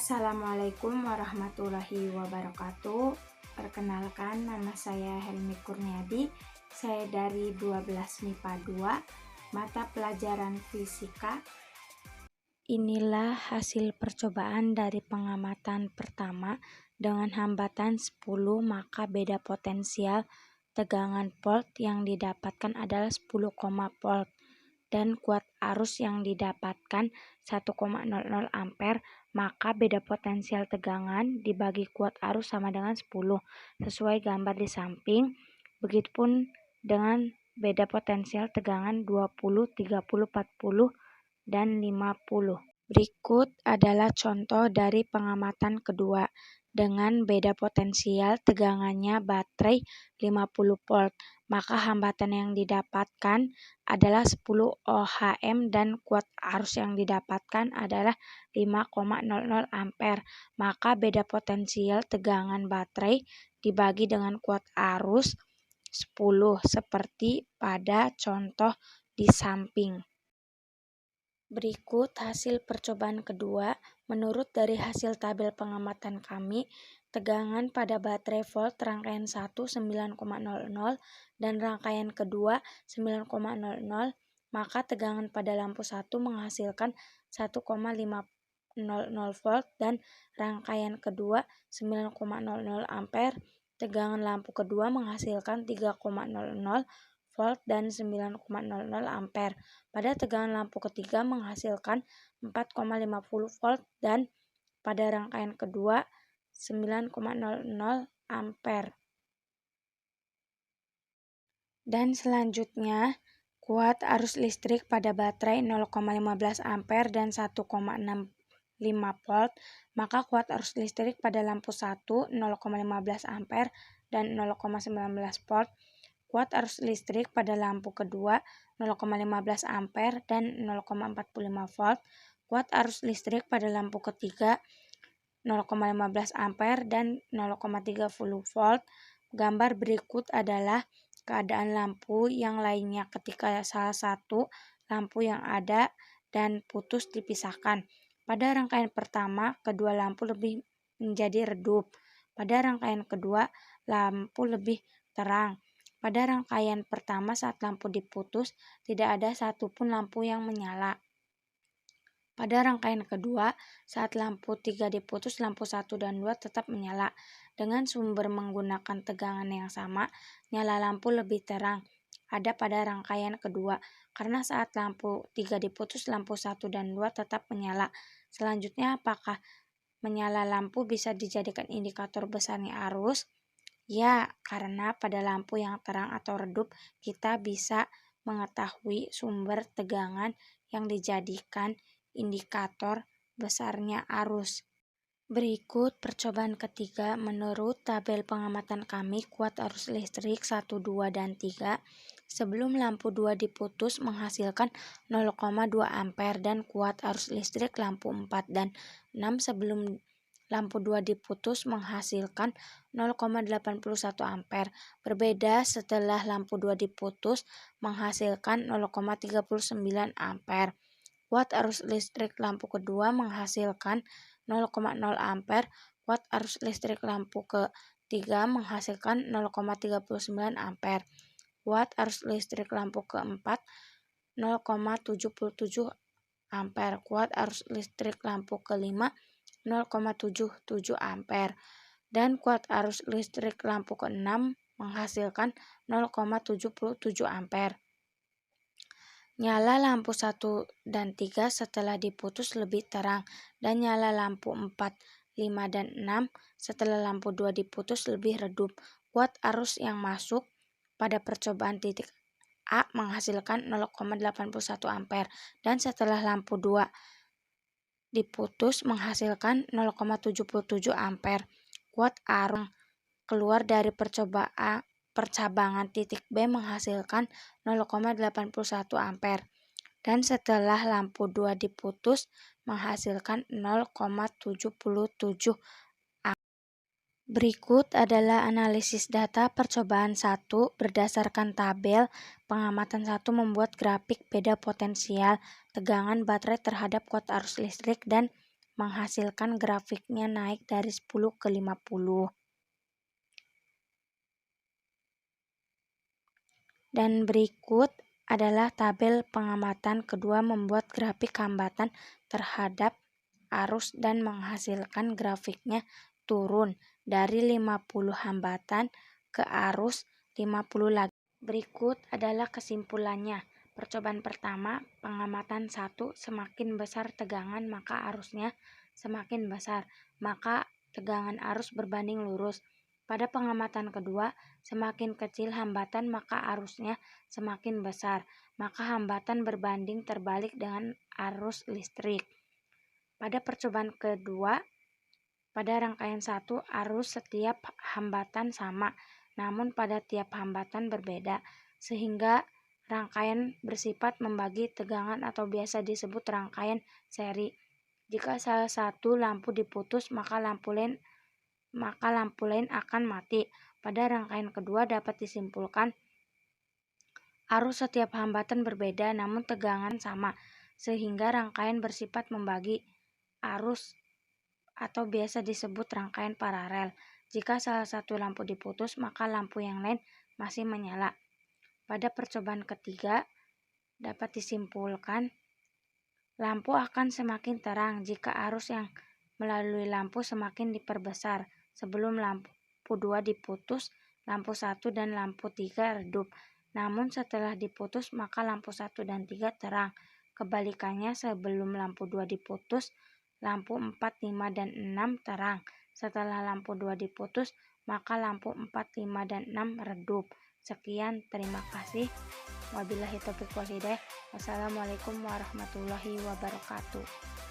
Assalamualaikum warahmatullahi wabarakatuh. Perkenalkan, nama saya Helmi Kurniadi. Saya dari 12 MIPA 2, mata pelajaran fisika. Inilah hasil percobaan dari pengamatan pertama dengan hambatan 10, maka beda potensial tegangan volt yang didapatkan adalah 10, volt dan kuat arus yang didapatkan 1,00 ampere, maka beda potensial tegangan dibagi kuat arus sama dengan 10 sesuai gambar di samping. Begitupun dengan beda potensial tegangan 20, 30, 40 dan 50. Berikut adalah contoh dari pengamatan kedua dengan beda potensial tegangannya baterai 50 volt, maka hambatan yang didapatkan adalah 10 ohm dan kuat arus yang didapatkan adalah 5,00 ampere, maka beda potensial tegangan baterai dibagi dengan kuat arus 10 seperti pada contoh di samping. Berikut hasil percobaan kedua. Menurut dari hasil tabel pengamatan kami, tegangan pada baterai volt rangkaian 1 9,00 dan rangkaian kedua 9,00, maka tegangan pada lampu 1 menghasilkan 1,500 volt dan rangkaian kedua 9,00 ampere. Tegangan lampu kedua menghasilkan 3,00 volt dan 9,00 ampere. Pada tegangan lampu ketiga menghasilkan 4,50 volt dan pada rangkaian kedua 9,00 ampere. Dan selanjutnya, kuat arus listrik pada baterai 0,15 ampere dan 1,65 volt, maka kuat arus listrik pada lampu 1 0,15 ampere dan 0,19 volt. Kuat arus listrik pada lampu kedua 0,15 ampere dan 0,45 volt. Kuat arus listrik pada lampu ketiga 0,15 ampere dan 0,30 volt. Gambar berikut adalah keadaan lampu yang lainnya ketika salah satu lampu yang ada dan putus dipisahkan. Pada rangkaian pertama, kedua lampu lebih menjadi redup. Pada rangkaian kedua, lampu lebih terang. Pada rangkaian pertama saat lampu diputus, tidak ada satupun lampu yang menyala. Pada rangkaian kedua, saat lampu 3 diputus, lampu 1 dan 2 tetap menyala. Dengan sumber menggunakan tegangan yang sama, nyala lampu lebih terang ada pada rangkaian kedua, karena saat lampu 3 diputus, lampu 1 dan 2 tetap menyala. Selanjutnya, apakah menyala lampu bisa dijadikan indikator besarnya arus? Ya, karena pada lampu yang terang atau redup kita bisa mengetahui sumber tegangan yang dijadikan indikator besarnya arus. Berikut percobaan ketiga. Menurut tabel pengamatan kami, kuat arus listrik 1, 2, dan 3 sebelum lampu 2 diputus menghasilkan 0,2 ampere dan kuat arus listrik lampu 4 dan 6 sebelum lampu 2 diputus menghasilkan 0,81 ampere. Berbeda setelah lampu 2 diputus menghasilkan 0,39 ampere. Kuat arus listrik lampu kedua menghasilkan 0,0 ampere. Kuat arus listrik lampu ketiga menghasilkan 0,39 ampere. Kuat arus listrik lampu keempat 0,77 ampere. Kuat arus listrik lampu kelima 0,77 ampere. Dan kuat arus listrik lampu keenam menghasilkan 0,77 ampere. Nyala lampu 1 dan 3 setelah diputus lebih terang, dan nyala lampu 4, 5, dan 6 setelah lampu 2 diputus lebih redup. Kuat arus yang masuk pada percobaan titik A menghasilkan 0,81 ampere, dan setelah lampu 2 diputus menghasilkan 0,77 ampere. Kuat arus keluar dari percabangan titik B menghasilkan 0,81 ampere. Dan setelah lampu 2 diputus menghasilkan 0,77 ampere. Berikut adalah analisis data percobaan 1 berdasarkan tabel pengamatan 1 membuat grafik beda potensial tegangan baterai terhadap kuat arus listrik dan menghasilkan grafiknya naik dari 10 ke 50. Dan berikut adalah tabel pengamatan kedua membuat grafik hambatan terhadap arus dan menghasilkan grafiknya turun dari 50 hambatan ke arus 50 lagi. Berikut adalah kesimpulannya. Percobaan pertama, pengamatan 1, semakin besar tegangan maka arusnya semakin besar, maka tegangan arus berbanding lurus. Pada pengamatan kedua, semakin kecil hambatan maka arusnya semakin besar, maka hambatan berbanding terbalik dengan arus listrik. Pada percobaan kedua, pada rangkaian 1, arus setiap hambatan sama, namun pada tiap hambatan berbeda, sehingga rangkaian bersifat membagi tegangan atau biasa disebut rangkaian seri. Jika salah satu lampu diputus, maka lampu lain akan mati. Pada rangkaian kedua dapat disimpulkan arus setiap hambatan berbeda namun tegangan sama, sehingga rangkaian bersifat membagi arus atau biasa disebut rangkaian paralel. Jika salah satu lampu diputus, maka lampu yang lain masih menyala. Pada percobaan ketiga dapat disimpulkan lampu akan semakin terang jika arus yang melalui lampu semakin diperbesar. Sebelum lampu 2 diputus, lampu 1 dan lampu 3 redup. Namun setelah diputus, maka lampu 1 dan 3 terang. Kebalikannya, sebelum lampu 2 diputus, lampu 4, 5, dan 6 terang. Setelah lampu 2 diputus, maka lampu 4, 5, dan 6 redup. Sekian, terima kasih. Wabillahi taufiq wal hidayah. Wassalamualaikum warahmatullahi wabarakatuh.